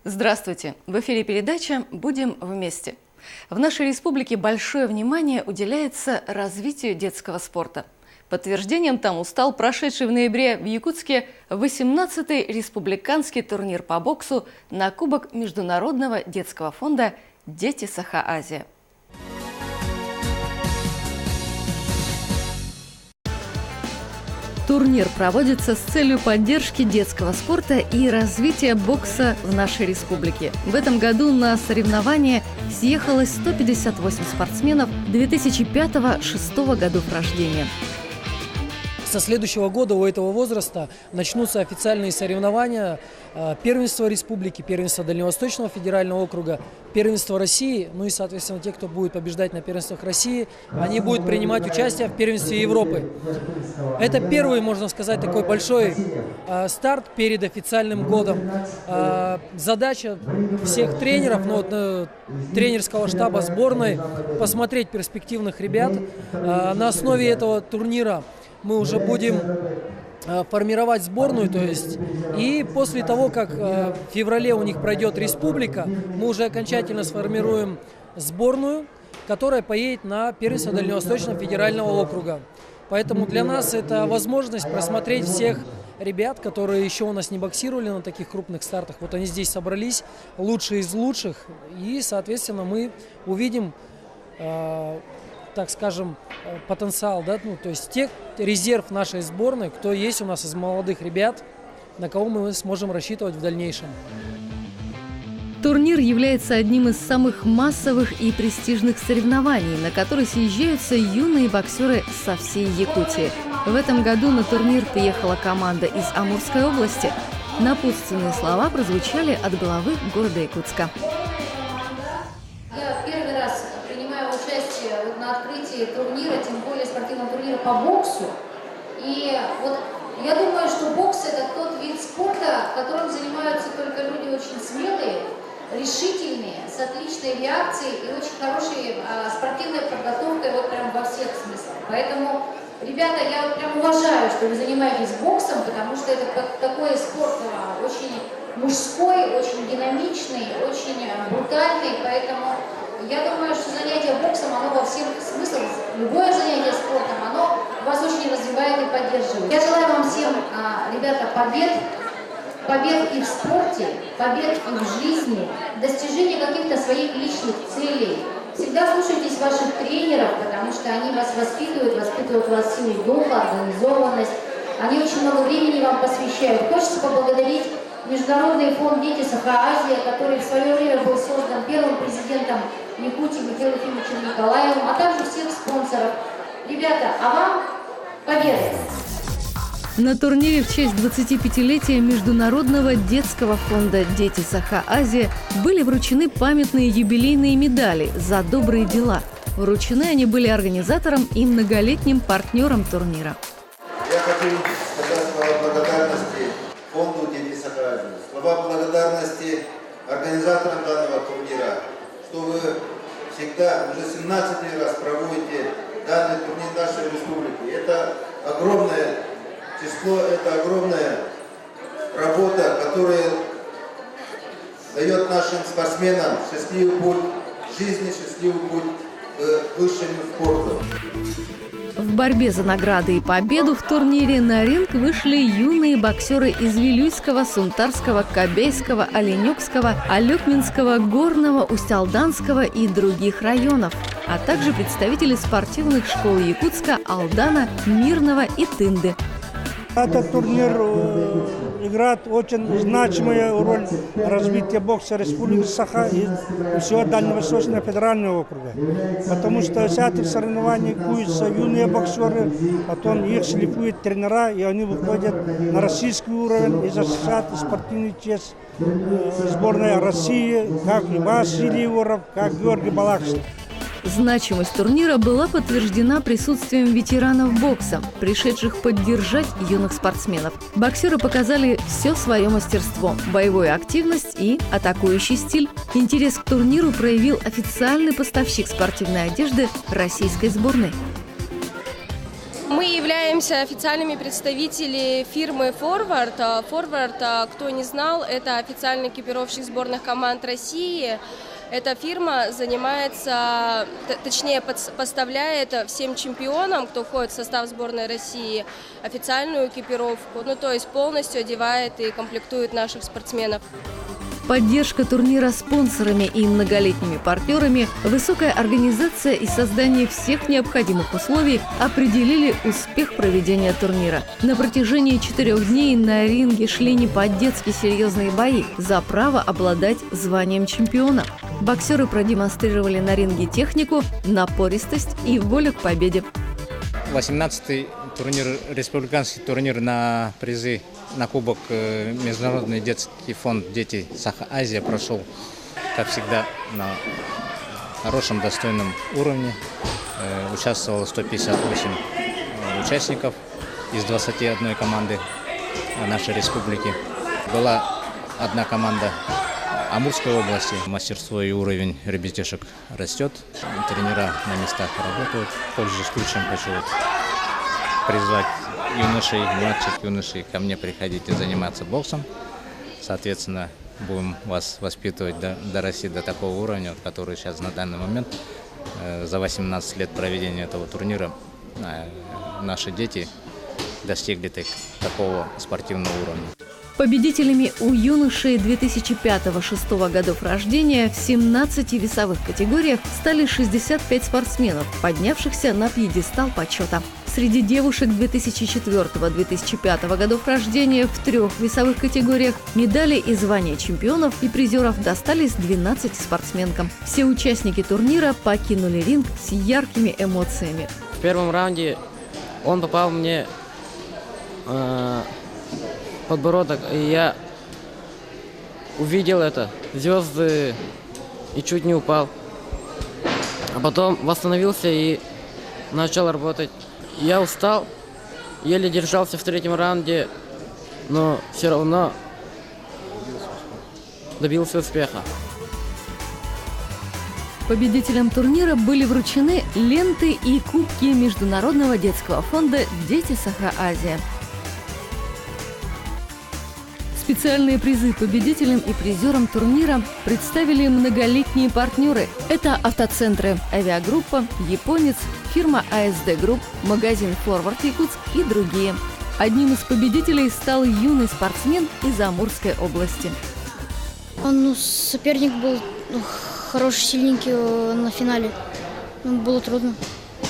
Здравствуйте! В эфире передача «Будем вместе». В нашей республике большое внимание уделяется развитию детского спорта. Подтверждением тому стал прошедший в ноябре в Якутске 18-й республиканский турнир по боксу на Кубок Международного детского фонда «Дети Саха-Азия». Турнир проводится с целью поддержки детского спорта и развития бокса в нашей республике. В этом году на соревнования съехалось 158 спортсменов 2005-2006 годов рождения. Со следующего года у этого возраста начнутся официальные соревнования первенства республики, первенства Дальневосточного федерального округа, первенства России, ну и, соответственно, те, кто будет побеждать на первенствах России, они будут принимать участие в первенстве Европы. Это первый, можно сказать, такой большой старт перед официальным годом. Задача всех тренеров, тренерского штаба сборной, посмотреть перспективных ребят. На основе этого турнира мы уже будем формировать сборную, и после того, как в феврале у них пройдет республика, мы уже окончательно сформируем сборную, которая поедет на первенство Дальневосточного федерального округа. Поэтому для нас это возможность просмотреть всех ребят, которые еще у нас не боксировали на таких крупных стартах. Вот они здесь собрались, лучшие из лучших, и, соответственно, мы увидим, так скажем, потенциал, резерв нашей сборной, кто есть у нас из молодых ребят, на кого мы сможем рассчитывать в дальнейшем. Турнир является одним из самых массовых и престижных соревнований, на которые съезжаются юные боксеры со всей Якутии. В этом году на турнир приехала команда из Амурской области. Напутственные слова прозвучали от главы города Якутска. Я первый раз принимаю участие на открытии турнира, тем более спортивного турнира по боксу. И я думаю, что бокс – это тот вид спорта, которым занимаются только люди очень смелые, решительные, с отличной реакцией и очень хорошей спортивной подготовкой прям во всех смыслах. Поэтому, ребята, я прям уважаю, что вы занимаетесь боксом, потому что это такой спорт очень мужской, очень динамичный, очень брутальный, поэтому я думаю, что занятие боксом, оно во всех смыслах, любое занятие спортом, оно вас очень развивает и поддерживает. Я желаю вам всем, ребята, побед и в спорте, побед и в жизни, достижения каких-то своих личных целей. Всегда слушайтесь ваших тренеров, потому что они вас воспитывают в вас силу духа, организованность. Они очень много времени вам посвящают. Хочется поблагодарить Международный фонд «Дети Саха-Азия», который в свое время был создан первым президентом Якутии Михаилом Ефимовичем Николаевым, а также всех спонсоров. Ребята, а вам победы! На турнире в честь 25-летия Международного детского фонда «Дети Саха-Азия» были вручены памятные юбилейные медали за добрые дела. Вручены они были организаторам и многолетним партнерам турнира. Я хочу сказать слова благодарности фонду «Дети Саха-Азия», слова благодарности организаторам данного турнира, что вы всегда, уже 17-й раз проводите данный турнир нашей республики. Это огромное число, это огромная работа, которая дает нашим спортсменам счастливый путь к жизни, счастливый путь к высшему спорту. В борьбе за награды и победу в турнире на ринг вышли юные боксеры из Вилюйского, Сунтарского, Кобейского, Оленюкского, Алекминского, Горного, Усть-Алданского и других районов, а также представители спортивных школ Якутска, Алдана, Мирного и Тынды. Этот турнир играет очень значимую роль в развитии бокса Республики Саха и всего Дальневосточного федерального округа. Потому что с этих соревнований куются юные боксеры, потом их шлифуют тренера, и они выходят на российский уровень и защищают спортивный честь сборной России, как Василий Егоров, как Георгий Балакшин. Значимость турнира была подтверждена присутствием ветеранов бокса, пришедших поддержать юных спортсменов. Боксеры показали все свое мастерство, боевую активность и атакующий стиль. Интерес к турниру проявил официальный поставщик спортивной одежды российской сборной. Мы являемся официальными представителями фирмы Forward. Forward, кто не знал, это официальный экипировщик сборных команд России. Эта фирма занимается, точнее поставляет всем чемпионам, кто входит в состав сборной России, официальную экипировку. Ну, то есть полностью одевает и комплектует наших спортсменов. Поддержка турнира спонсорами и многолетними партнерами, высокая организация и создание всех необходимых условий определили успех проведения турнира. На протяжении 4 дней на ринге шли не по-детски серьезные бои за право обладать званием чемпиона. Боксеры продемонстрировали на ринге технику, напористость и волю к победе. 18-й турнир, республиканский турнир на призы на кубок Международный детский фонд «Дети Саха-Азия» прошел, как всегда, на хорошем, достойном уровне. Участвовало 158 участников из 21 команды нашей республики. Была одна команда Амурской области. Мастерство и уровень ребятишек растет. Тренера на местах работают. Пользуясь случаем, хочу призвать юношей, младших юношей ко мне приходить и заниматься боксом. Соответственно, будем вас воспитывать, дорасти до такого уровня, который сейчас на данный момент, за 18 лет проведения этого турнира, наши дети достигли такого спортивного уровня. Победителями у юношей 2005-2006 годов рождения в 17 весовых категориях стали 65 спортсменов, поднявшихся на пьедестал почета. Среди девушек 2004-2005 годов рождения в 3 весовых категориях медали и звания чемпионов и призеров достались 12 спортсменкам. Все участники турнира покинули ринг с яркими эмоциями. В первом раунде он попал мне подбородок, и я увидел это, звезды, и чуть не упал. А потом восстановился и начал работать. Я устал, еле держался в 3-м раунде, но все равно добился успеха. Победителям турнира были вручены ленты и кубки Международного детского фонда «Дети Саха-Азия». Специальные призы победителям и призерам турнира представили многолетние партнеры. Это автоцентры «Авиагруппа», «Японец», фирма «АСД Групп», магазин «Форвард Якутск» и другие. Одним из победителей стал юный спортсмен из Амурской области. Соперник был хороший, сильненький на финале. Было трудно.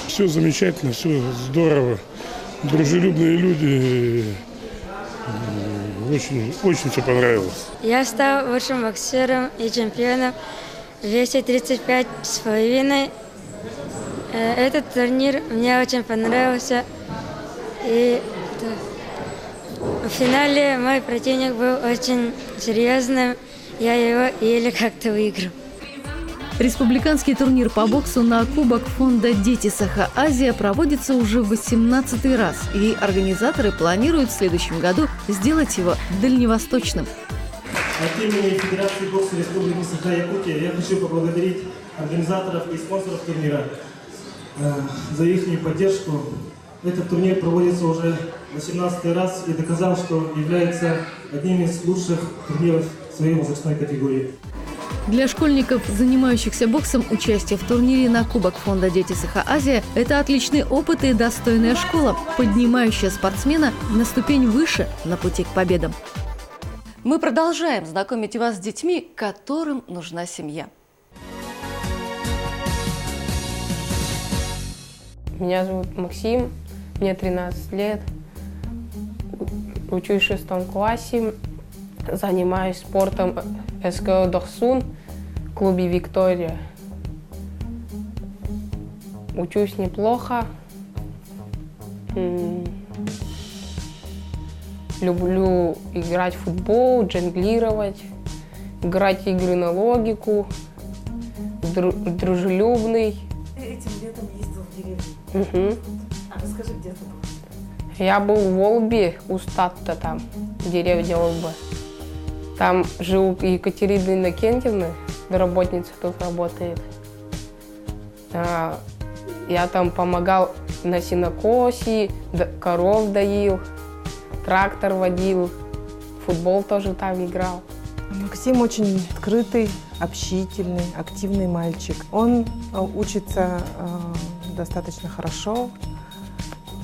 Все замечательно, все здорово. Дружелюбные люди. Очень все понравилось. Я стал лучшим боксером и чемпионом в весе 35,5. Этот турнир мне очень понравился. И в финале мой противник был очень серьезным. Я его еле как-то выиграл. Республиканский турнир по боксу на кубок фонда «Дети Саха-Азия» проводится уже в 18-й раз, и организаторы планируют в следующем году сделать его дальневосточным. От имени Федерации бокса Республики Саха-Якутия я хочу поблагодарить организаторов и спонсоров турнира за их поддержку. Этот турнир проводится уже 18-й раз и доказал, что является одним из лучших турниров в своей возрастной категории. Для школьников, занимающихся боксом, участие в турнире на кубок фонда «Дети Саха-Азия» – это отличный опыт и достойная школа, поднимающая спортсмена на ступень выше на пути к победам. Мы продолжаем знакомить вас с детьми, которым нужна семья. Меня зовут Максим, мне 13 лет, учусь в 6 классе, занимаюсь спортом СКО Дохсун в клубе «Виктория». Учусь неплохо, люблю играть в футбол, джонглировать, играть игры на логику, дружелюбный. Этим летом ездил в деревню. Угу. А расскажи, где ты был? Я был в Волбе, у Статта там, деревня Волба. Там живу Екатерина Иннокентьевна, работница тут работает. Я там помогал на сенокосе, коров доил, трактор водил, футбол тоже там играл. Максим очень открытый, общительный, активный мальчик. Он учится достаточно хорошо,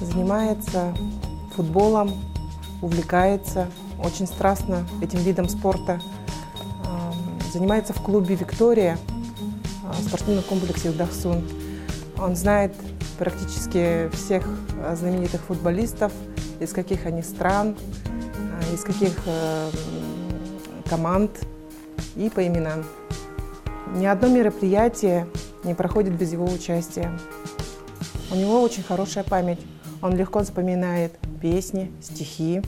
занимается футболом, увлекается очень страстно этим видом спорта. Занимается в клубе «Виктория», в спортивном комплексе «Дахсун». Он знает практически всех знаменитых футболистов, из каких они стран, из каких команд и по именам. Ни одно мероприятие не проходит без его участия. У него очень хорошая память. Он легко запоминает песни, стихи,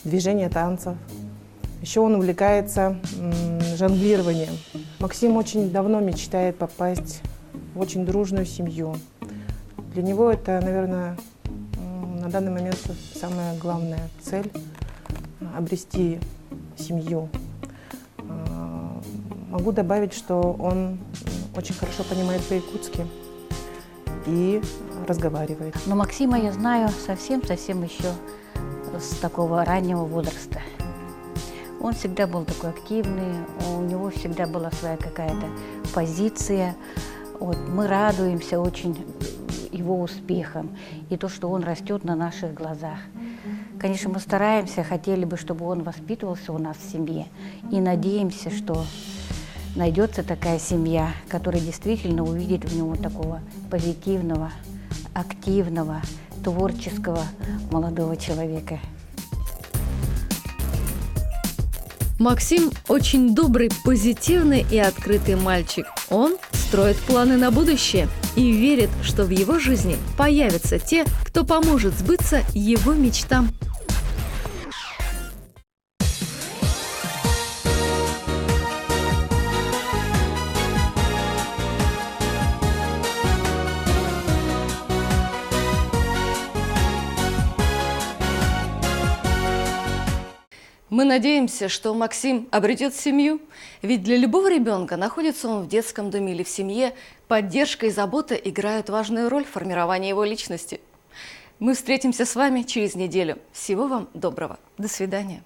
движения танцев. Еще он увлекается жонглированием. Максим очень давно мечтает попасть в очень дружную семью. Для него это, наверное, на данный момент самая главная цель – обрести семью. Могу добавить, что он очень хорошо понимает по-якутски и разговаривает. Но Максима я знаю совсем еще с такого раннего возраста. Он всегда был такой активный, у него всегда была своя какая-то позиция. Вот, мы радуемся очень его успехам и то, что он растет на наших глазах. Конечно, мы стараемся, хотели бы, чтобы он воспитывался у нас в семье. И надеемся, что найдется такая семья, которая действительно увидит в нем такого позитивного, активного, творческого молодого человека. Максим очень добрый, позитивный и открытый мальчик. Он строит планы на будущее и верит, что в его жизни появятся те, кто поможет сбыться его мечтам. Мы надеемся, что Максим обретет семью, ведь для любого ребенка, находится он в детском доме или в семье, поддержка и забота играют важную роль в формировании его личности. Мы встретимся с вами через неделю. Всего вам доброго. До свидания.